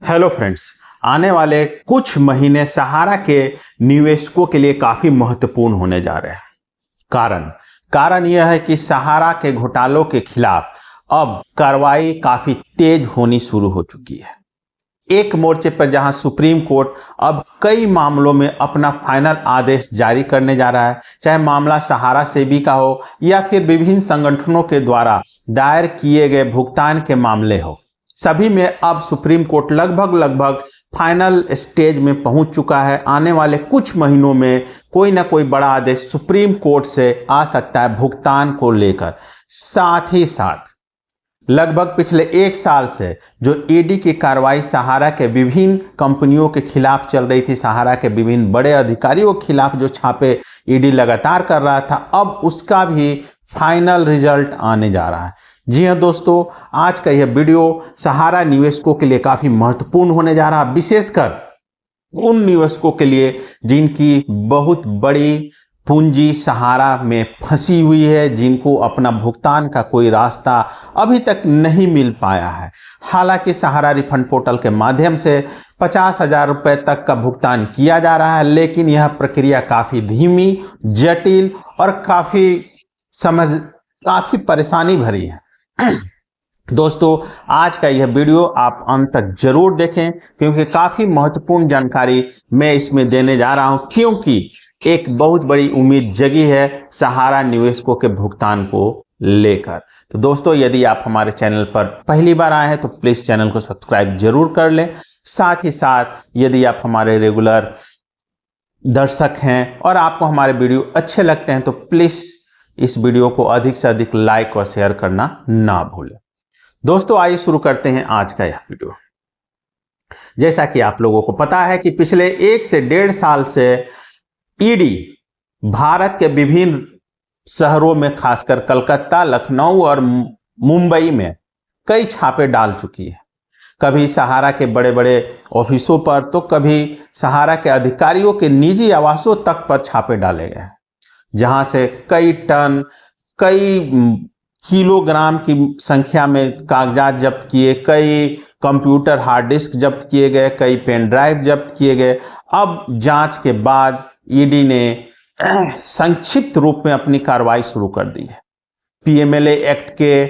Hello friends, आने वाले कुछ महीने सहारा के निवेशकों के लिए काफी महत्वपूर्ण होने जा रहे हैं। कारण यह है कि सहारा के घोटालों के खिलाफ अब कार्रवाई काफी तेज होनी शुरू हो चुकी है। एक मोर्चे पर जहां सुप्रीम कोर्ट अब कई मामलों में अपना फाइनल आदेश जारी करने जा रहा है, चाहे मामला सहारा सेबी का हो या फिर विभिन्न संगठनों के द्वारा दायर किए गए भुगतान के मामले हो, सभी में अब सुप्रीम कोर्ट लगभग फाइनल स्टेज में पहुंच चुका है। आने वाले कुछ महीनों में कोई ना कोई बड़ा आदेश सुप्रीम कोर्ट से आ सकता है भुगतान को लेकर। साथ ही साथ लगभग पिछले एक साल से जो ईडी की कार्रवाई सहारा के विभिन्न कंपनियों के खिलाफ चल रही थी, सहारा के विभिन्न बड़े अधिकारियों के खिलाफ जो छापे ईडी लगातार कर रहा था, अब उसका भी फाइनल रिजल्ट आने जा रहा है। जी हाँ दोस्तों, आज का यह वीडियो सहारा निवेशकों के लिए काफी महत्वपूर्ण होने जा रहा है, विशेषकर उन निवेशकों के लिए जिनकी बहुत बड़ी पूंजी सहारा में फंसी हुई है, जिनको अपना भुगतान का कोई रास्ता अभी तक नहीं मिल पाया है। हालांकि सहारा रिफंड पोर्टल के माध्यम से 50,000 रुपये तक का भुगतान किया जा रहा है, लेकिन यह प्रक्रिया काफी धीमी, जटिल और काफी परेशानी भरी है। दोस्तों, आज का यह वीडियो आप अंत तक जरूर देखें, क्योंकि काफी महत्वपूर्ण जानकारी मैं इसमें देने जा रहा हूं, क्योंकि एक बहुत बड़ी उम्मीद जगी है सहारा निवेशकों के भुगतान को लेकर। तो दोस्तों, यदि आप हमारे चैनल पर पहली बार आए हैं तो प्लीज चैनल को सब्सक्राइब जरूर कर लें। साथ ही साथ यदि आप हमारे रेगुलर दर्शक हैं और आपको हमारे वीडियो अच्छे लगते हैं तो प्लीज इस वीडियो को अधिक से अधिक लाइक और शेयर करना ना भूलें। दोस्तों, आइए शुरू करते हैं आज का यह वीडियो। जैसा कि आप लोगों को पता है कि पिछले 1 से 1.5 साल से ईडी भारत के विभिन्न शहरों में, खासकर कलकत्ता, लखनऊ और मुंबई में कई छापे डाल चुकी है। कभी सहारा के बड़े बड़े ऑफिसों पर तो कभी सहारा के अधिकारियों के निजी आवासों तक पर छापे डाले गए हैं, जहां से कई टन, कई किलोग्राम की संख्या में कागजात जब्त किए, कई कंप्यूटर हार्ड डिस्क जब्त किए गए, कई पेन ड्राइव जब्त किए गए। अब जांच के बाद ईडी ने संक्षिप्त रूप में अपनी कार्रवाई शुरू कर दी है। पीएमएलए एक्ट के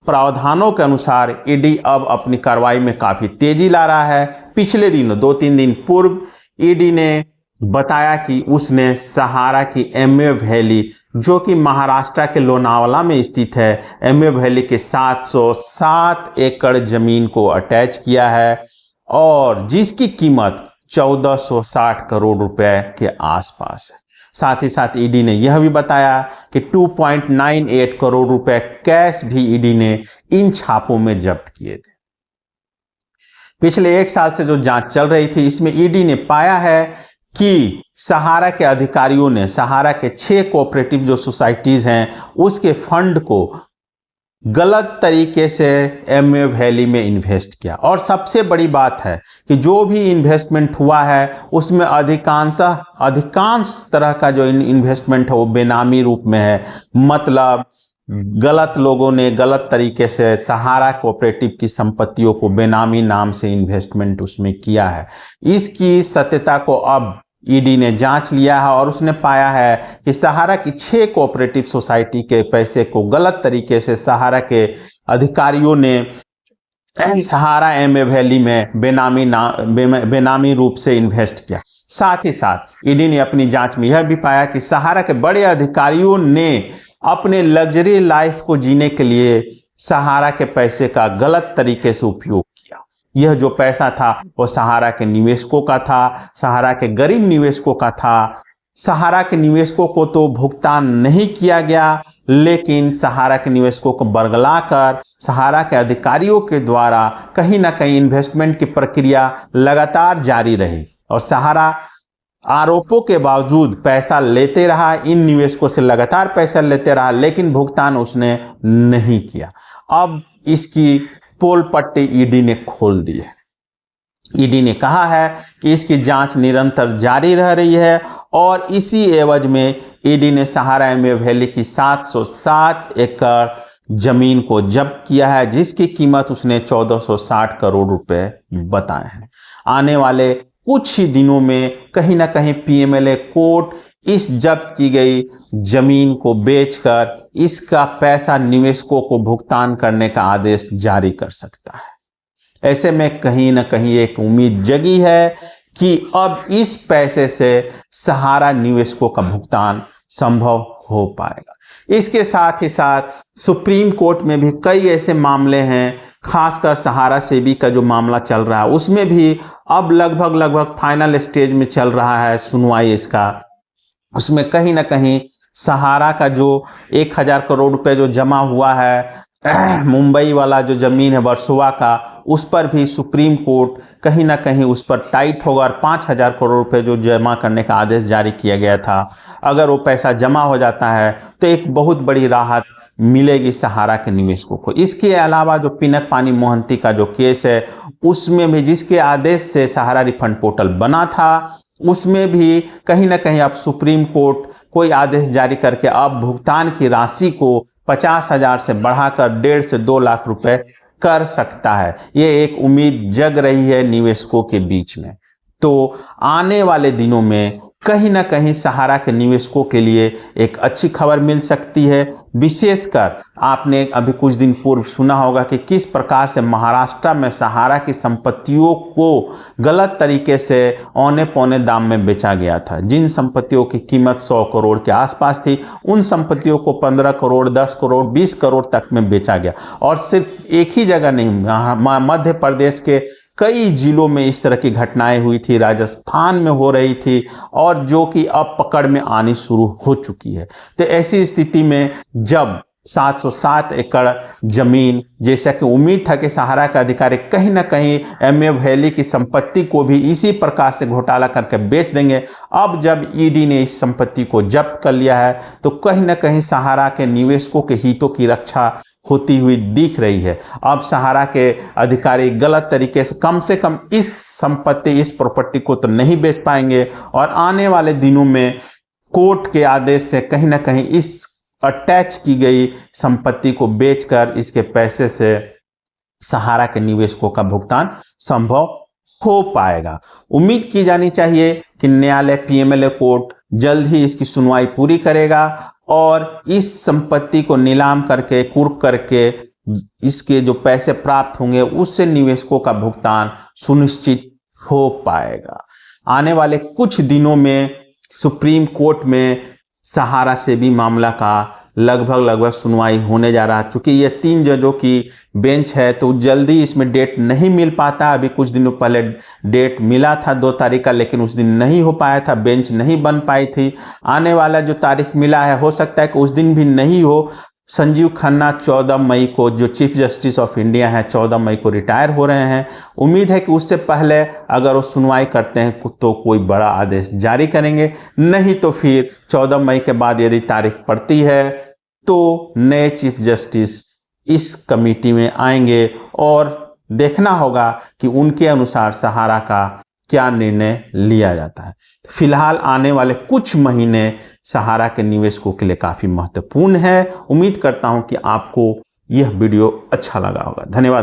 प्रावधानों के अनुसार ईडी अब अपनी कार्रवाई में काफी तेजी ला रहा है। पिछले दिनों 2-3 दिन पूर्व ईडी ने बताया कि उसने सहारा की एमवे वैली, जो कि महाराष्ट्र के लोनावाला में स्थित है, एमवे वैली के 707 एकड़ जमीन को अटैच किया है और जिसकी कीमत 1460 करोड़ रुपए के आसपास है। साथ ही साथ ईडी ने यह भी बताया कि 2.98 करोड़ रुपए कैश भी ईडी ने इन छापों में जब्त किए थे। पिछले 1 साल से जो जांच चल रही थी, इसमें ईडी ने पाया है कि सहारा के अधिकारियों ने सहारा के 6 कोऑपरेटिव जो सोसाइटीज हैं, उसके फंड को गलत तरीके से एमवे वैली में इन्वेस्ट किया। और सबसे बड़ी बात है कि जो भी इन्वेस्टमेंट हुआ है उसमें अधिकांश तरह का जो इन्वेस्टमेंट है वो बेनामी रूप में है। मतलब गलत लोगों ने गलत तरीके से सहारा कोऑपरेटिव की संपत्तियों को बेनामी नाम से इन्वेस्टमेंट उसमें किया है। इसकी सत्यता को अब ईडी ने जांच लिया है और उसने पाया है कि सहारा की 6 कोऑपरेटिव सोसाइटी के पैसे को गलत तरीके से सहारा के अधिकारियों ने सहारा एमवे वैली में बेनामी रूप से इन्वेस्ट किया। साथ ही साथ ईडी ने अपनी जांच में यह भी पाया कि सहारा के बड़े अधिकारियों ने अपने लग्जरी लाइफ को जीने के लिए सहारा के पैसे का गलत तरीके से उपयोग किया। यह जो पैसा था वो सहारा के निवेशकों का था, सहारा के गरीब निवेशकों का था। सहारा के निवेशकों को तो भुगतान नहीं किया गया, लेकिन सहारा के निवेशकों को बरगलाकर सहारा के अधिकारियों के द्वारा कहीं ना कहीं इन्वेस्टमेंट की प्रक्रिया लगातार जारी रही और सहारा आरोपों के बावजूद पैसा लेते रहा, इन निवेशकों से लगातार पैसा लेते रहा, लेकिन भुगतान उसने नहीं किया। अब इसकी पोल पट्टी ईडी ने खोल दी है। ईडी ने कहा है कि इसकी जांच निरंतर जारी रह रही है और इसी एवज में ईडी ने सहारा एमवे वैली की 707 एकड़ जमीन को जब्त किया है, जिसकी कीमत उसने 1460 करोड़ रुपए बताए हैं। आने वाले कुछ ही दिनों में कहीं ना कहीं पीएमएलए कोर्ट इस जब्त की गई जमीन को बेचकर इसका पैसा निवेशकों को भुगतान करने का आदेश जारी कर सकता है। ऐसे में कहीं ना कहीं एक उम्मीद जगी है कि अब इस पैसे से सहारा निवेशकों का भुगतान संभव हो पाएगा। इसके साथ ही साथ सुप्रीम कोर्ट में भी कई ऐसे मामले हैं, खासकर सहारा सेबी का जो मामला चल रहा है उसमें भी अब लगभग फाइनल स्टेज में चल रहा है सुनवाई इसका। उसमें कहीं ना कहीं सहारा का जो 1000 करोड़ रुपए जो जमा हुआ है मुंबई वाला जो जमीन है वर्सोवा का, उस पर भी सुप्रीम कोर्ट कहीं ना कहीं उस पर टाइट होगा और 5000 करोड़ रुपए जो जमा करने का आदेश जारी किया गया था, अगर वो पैसा जमा हो जाता है तो एक बहुत बड़ी राहत मिलेगी सहारा के निवेशकों को। इसके अलावा जो पिनक पानी मोहंती का जो केस है उसमें भी जिसके आदेश से सहारा रिफंड पोर्टल बना था, उसमें भी कहीं ना कहीं अब सुप्रीम कोर्ट कोई आदेश जारी करके अब भुगतान की राशि को 50,000 से बढ़ाकर 1.5 से 2 लाख रुपए कर सकता है। ये एक उम्मीद जग रही है निवेशकों के बीच में। तो आने वाले दिनों में कहीं ना कहीं सहारा के निवेशकों के लिए एक अच्छी खबर मिल सकती है। विशेषकर आपने अभी कुछ दिन पूर्व सुना होगा कि किस प्रकार से महाराष्ट्र में सहारा की संपत्तियों को गलत तरीके से औने पौने दाम में बेचा गया था। जिन संपत्तियों की कीमत 100 करोड़ के आसपास थी, उन संपत्तियों को 15 करोड़, 10 करोड़, 20 करोड़ तक में बेचा गया। और सिर्फ एक ही जगह नहीं, मध्य प्रदेश के कई जिलों में इस तरह की घटनाएं हुई थी, राजस्थान में हो रही थी और जो कि अब पकड़ में आनी शुरू हो चुकी है। तो ऐसी स्थिति में जब 707 एकड़ जमीन, जैसा कि उम्मीद था कि सहारा का अधिकारी कहीं ना कहीं एमए वैली की संपत्ति को भी इसी प्रकार से घोटाला करके बेच देंगे, अब जब ईडी ने इस संपत्ति को जब्त कर लिया है तो कहीं ना कहीं सहारा के निवेशकों के हितों की रक्षा होती हुई दिख रही है। अब सहारा के अधिकारी गलत तरीके से कम इस संपत्ति, इस प्रॉपर्टी को तो नहीं बेच पाएंगे और आने वाले दिनों में कोर्ट के आदेश से कहीं ना कहीं इस अटैच की गई संपत्ति को बेचकर इसके पैसे से सहारा के निवेशकों का भुगतान संभव हो पाएगा। उम्मीद की जानी चाहिए कि न्यायालय पीएमएलए कोर्ट जल्द ही इसकी सुनवाई पूरी करेगा और इस संपत्ति को नीलाम करके, कुर्क करके इसके जो पैसे प्राप्त होंगे उससे निवेशकों का भुगतान सुनिश्चित हो पाएगा। आने वाले कुछ दिनों में सुप्रीम कोर्ट में सहारा सेबी मामला का लगभग सुनवाई होने जा रहा है। चूंकि ये 3 जजों की बेंच है तो जल्दी इसमें डेट नहीं मिल पाता। अभी कुछ दिनों पहले डेट मिला था 2 तारीख का, लेकिन उस दिन नहीं हो पाया था, बेंच नहीं बन पाई थी। आने वाला जो तारीख मिला है हो सकता है कि उस दिन भी नहीं हो। संजीव खन्ना 14 मई को, जो चीफ जस्टिस ऑफ इंडिया हैं, 14 मई को रिटायर हो रहे हैं। उम्मीद है कि उससे पहले अगर वो सुनवाई करते हैं तो कोई बड़ा आदेश जारी करेंगे, नहीं तो फिर 14 मई के बाद यदि तारीख पड़ती है तो नए चीफ जस्टिस इस कमेटी में आएंगे और देखना होगा कि उनके अनुसार सहारा का क्या निर्णय लिया जाता है। फिलहाल आने वाले कुछ महीने सहारा के निवेशकों के लिए काफी महत्वपूर्ण है। उम्मीद करता हूं कि आपको यह वीडियो अच्छा लगा होगा। धन्यवाद।